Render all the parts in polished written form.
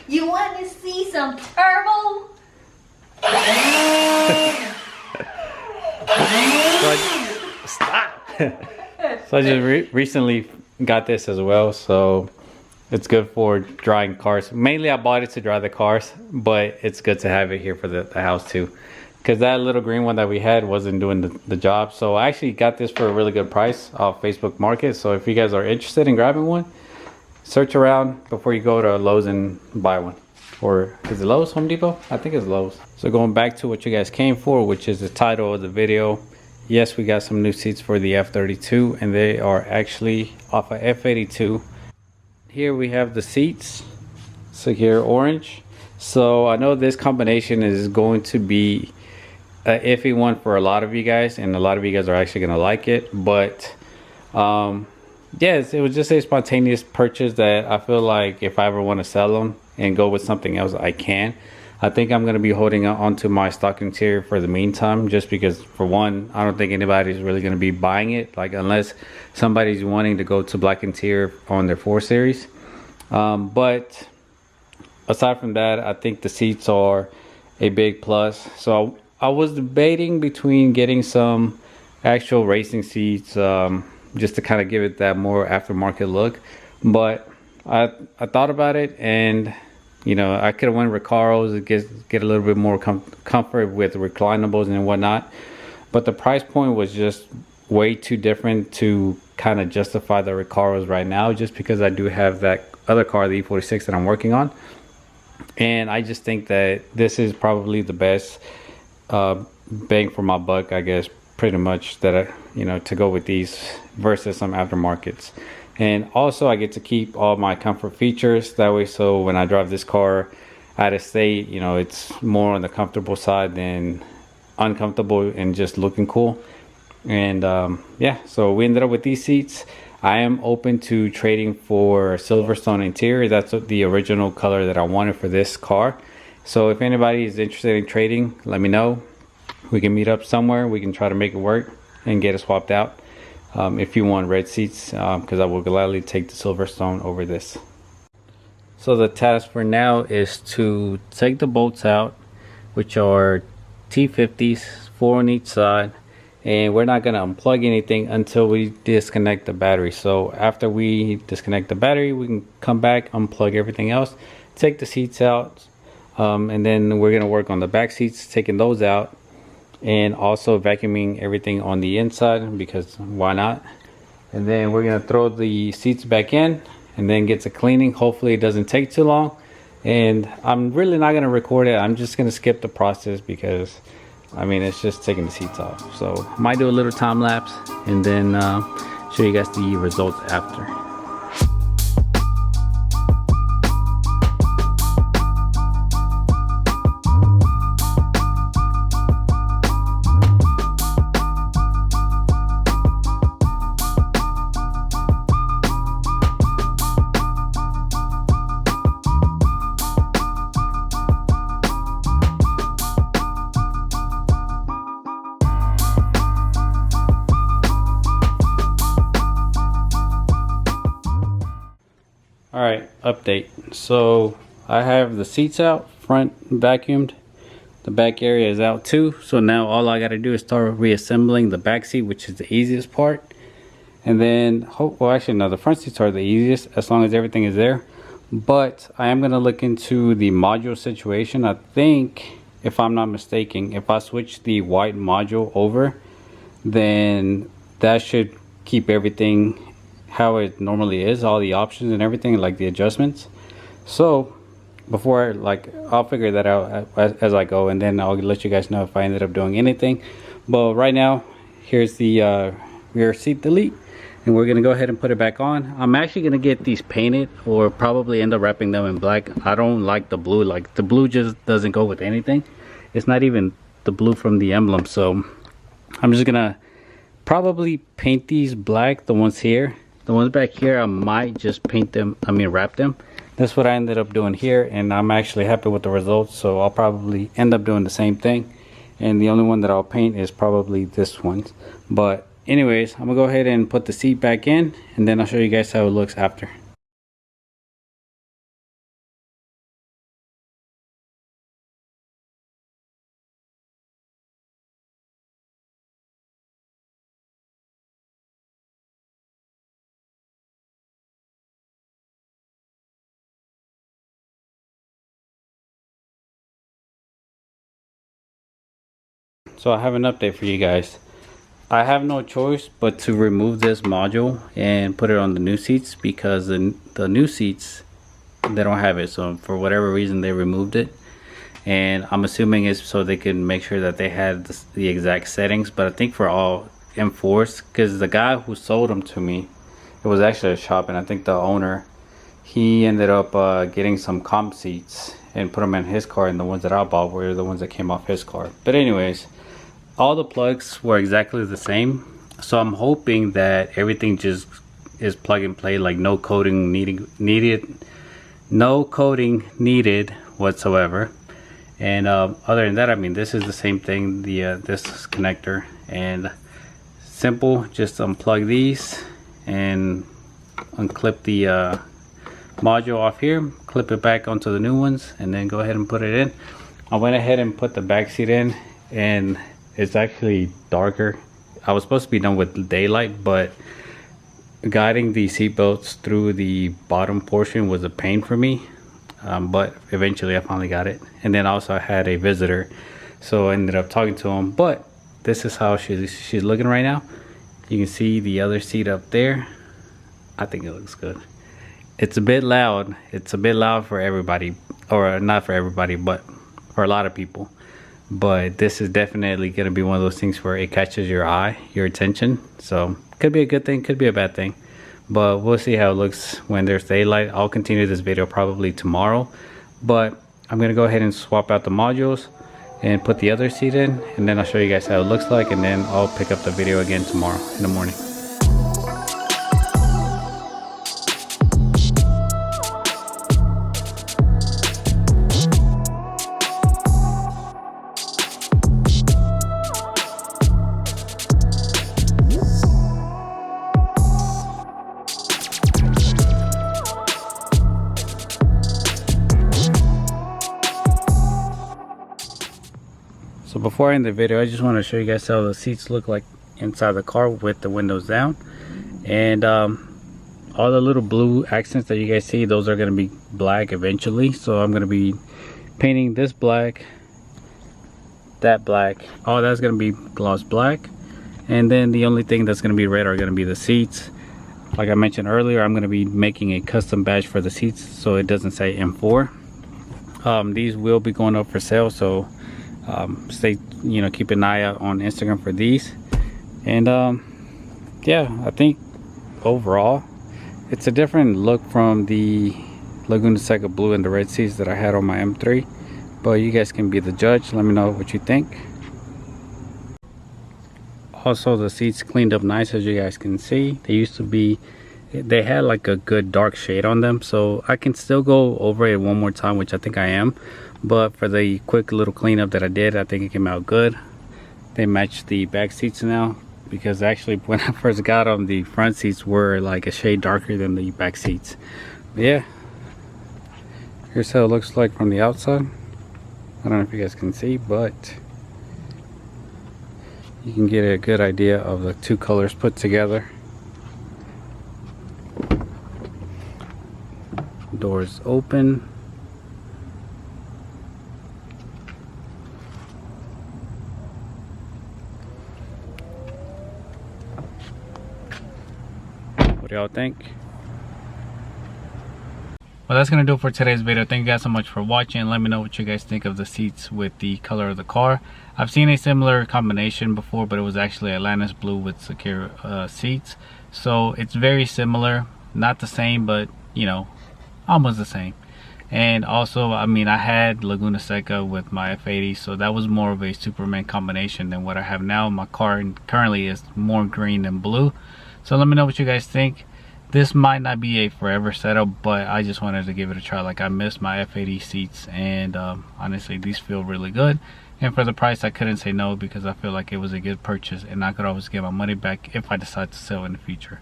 You want to see some turbo? Stop. So I just recently got this as well, so it's good for drying cars. Mainly I bought it to dry the cars, but it's good to have it here for the house too, because that little green one that we had wasn't doing the job. So I actually got this for a really good price off Facebook Market. So if you guys are interested in grabbing one, search around before you go to Lowe's and buy one. Or is it Lowe's, Home Depot? I think it's Lowe's. So going back to what you guys came for, which is the title of the video. Yes, we got some new seats for the F32, and they are actually off of F82. Here we have the seats. So here, orange. So I know this combination is going to be an iffy one for a lot of you guys, and a lot of you guys are actually gonna like it. But yes, it was just a spontaneous purchase that I feel like if I ever want to sell them and go with something else, I can. I think I'm going to be holding on to my stock interior for the meantime, just because, for one, I don't think anybody's really going to be buying it, like unless somebody's wanting to go to black interior on their 4 Series. But aside from that, I think the seats are a big plus. So I was debating between getting some actual racing seats, just to kind of give it that more aftermarket look. But I thought about it, and you know, I could have went Recaros to get a little bit more comfort with reclinables and whatnot. But the price point was just way too different to kind of justify the Recaros right now, just because I do have that other car, the E46, that I'm working on. And I just think that this is probably the best bang for my buck, I guess, pretty much, that you know, to go with these versus some aftermarkets. And also I get to keep all my comfort features that way, so when I drive this car out of state, you know, it's more on the comfortable side than uncomfortable and just looking cool. And yeah, so we ended up with these seats. I am open to trading for Silverstone interior. That's the original color that I wanted for this car. So if anybody is interested in trading, let me know. We can meet up somewhere. We can try to make it work and get it swapped out. If you want red seats, because I will gladly take the Silverstone over this. So the task for now is to take the bolts out, which are T50s, 4 on each side, and we're not going to unplug anything until we disconnect the battery. So after we disconnect the battery, we can come back, unplug everything else, take the seats out, and then we're going to work on the back seats, taking those out, and also vacuuming everything on the inside, because why not. And then we're going to throw the seats back in and then get to cleaning. Hopefully it doesn't take too long, and I'm really not going to record it. I'm just going to skip the process, because I mean, it's just taking the seats off. So might do a little time lapse and then show you guys the results after. Alright, update. So I have the seats out, front vacuumed, the back area is out too. So now all I gotta do is start reassembling the back seat, which is the easiest part. And then, well actually no, the front seats are the easiest as long as everything is there. But I am gonna look into the module situation. I think, if I'm not mistaken, if I switch the white module over, then that should keep everything how it normally is, all the options and everything, like the adjustments. So before I'll figure that out as I go, and then I'll let you guys know if I ended up doing anything. But right now, here's the rear seat delete, and we're gonna go ahead and put it back on. I'm actually gonna get these painted, or probably end up wrapping them in black. I don't like the blue. Like, the blue just doesn't go with anything. It's not even the blue from the emblem. So I'm just gonna probably paint these black, the ones here. The ones back here, I might just paint them, wrap them. That's what I ended up doing here, and I'm actually happy with the results, so I'll probably end up doing the same thing. And the only one that I'll paint is probably this one. But anyways, I'm gonna go ahead and put the seat back in, and then I'll show you guys how it looks after. so I have an update for you guys. I have no choice but to remove this module and put it on the new seats, because the new seats, they don't have it. So for whatever reason they removed it, and I'm assuming it's so they can make sure that they had the exact settings. But I think for all M4s, because the guy who sold them to me, it was actually a shop, and I think the owner, he ended up getting some comp seats and put them in his car, and the ones that I bought were the ones that came off his car. But anyways, all the plugs were exactly the same, so I'm hoping that everything just is plug and play, like no coating needed whatsoever. And other than that, I mean, this is the same thing, this connector, and simple, just unplug these and unclip the module off here, clip it back onto the new ones, and then go ahead and put it in. I went ahead and put the back seat in, and it's actually darker. I was supposed to be done with daylight, but guiding the seat belts through the bottom portion was a pain for me, but eventually I finally got it. And then also I had a visitor, so I ended up talking to him. But this is how she's looking right now. You can see the other seat up there. I think it looks good. It's a bit loud. It's a bit loud for everybody, or not for everybody, but for a lot of people. But this is definitely going to be one of those things where it catches your eye, your attention. So could be a good thing, could be a bad thing, but we'll see how it looks when there's daylight. I'll continue this video probably tomorrow, but I'm going to go ahead and swap out the modules and put the other seat in, and then I'll show you guys how it looks like, and then I'll pick up the video again tomorrow in the morning. So before I end the video, I just want to show you guys how the seats look like inside the car with the windows down. And all the little blue accents that you guys see, those are going to be black eventually. So I'm going to be painting this black, that black, all that's going to be gloss black. And then the only thing that's going to be red are going to be the seats. Like I mentioned earlier, I'm going to be making a custom badge for the seats so it doesn't say M4. These will be going up for sale, so stay, keep an eye out on Instagram for these. And yeah, I think overall it's a different look from the Laguna Seca blue and the red seats that I had on my M3, but you guys can be the judge. Let me know what you think. Also, the seats cleaned up nice, as you guys can see. They had like a good dark shade on them, so I can still go over it one more time, which I think I am. But for the quick little cleanup that I did, I think it came out good. They match the back seats now, because actually when I first got them, the front seats were like a shade darker than the back seats. But yeah, here's how it looks like from the outside. I don't know if you guys can see, but you can get a good idea of the two colors put together. Doors open. What do y'all think? Well, that's gonna do it for today's video. Thank you guys so much for watching. Let me know what you guys think of the seats with the color of the car. I've seen a similar combination before, but it was actually Atlantis blue with secure seats. So it's very similar, not the same, but almost the same. And also, I mean, I had Laguna Seca with my F80, so that was more of a Superman combination than what I have now. My car currently is more green than blue. So let me know what you guys think. This might not be a forever setup, but I just wanted to give it a try. Like, I missed my F80 seats, and honestly, these feel really good. And for the price, I couldn't say no, because I feel like it was a good purchase, and I could always get my money back if I decide to sell in the future.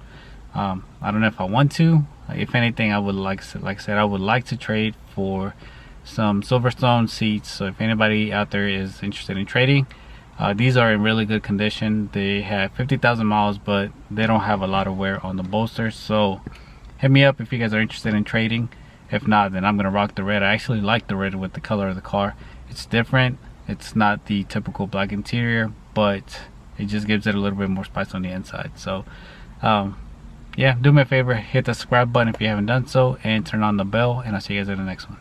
I don't know if I want to. If anything, I would like I said, I would like to trade for some Silverstone seats. So if anybody out there is interested in trading, these are in really good condition. They have 50,000 miles, but they don't have a lot of wear on the bolsters. So hit me up if you guys are interested in trading. If not, then I'm gonna rock the red. I actually like the red with the color of the car. It's different. It's not the typical black interior, but it just gives it a little bit more spice on the inside. So yeah, do me a favor, hit the subscribe button if you haven't done so, and turn on the bell, and I'll see you guys in the next one.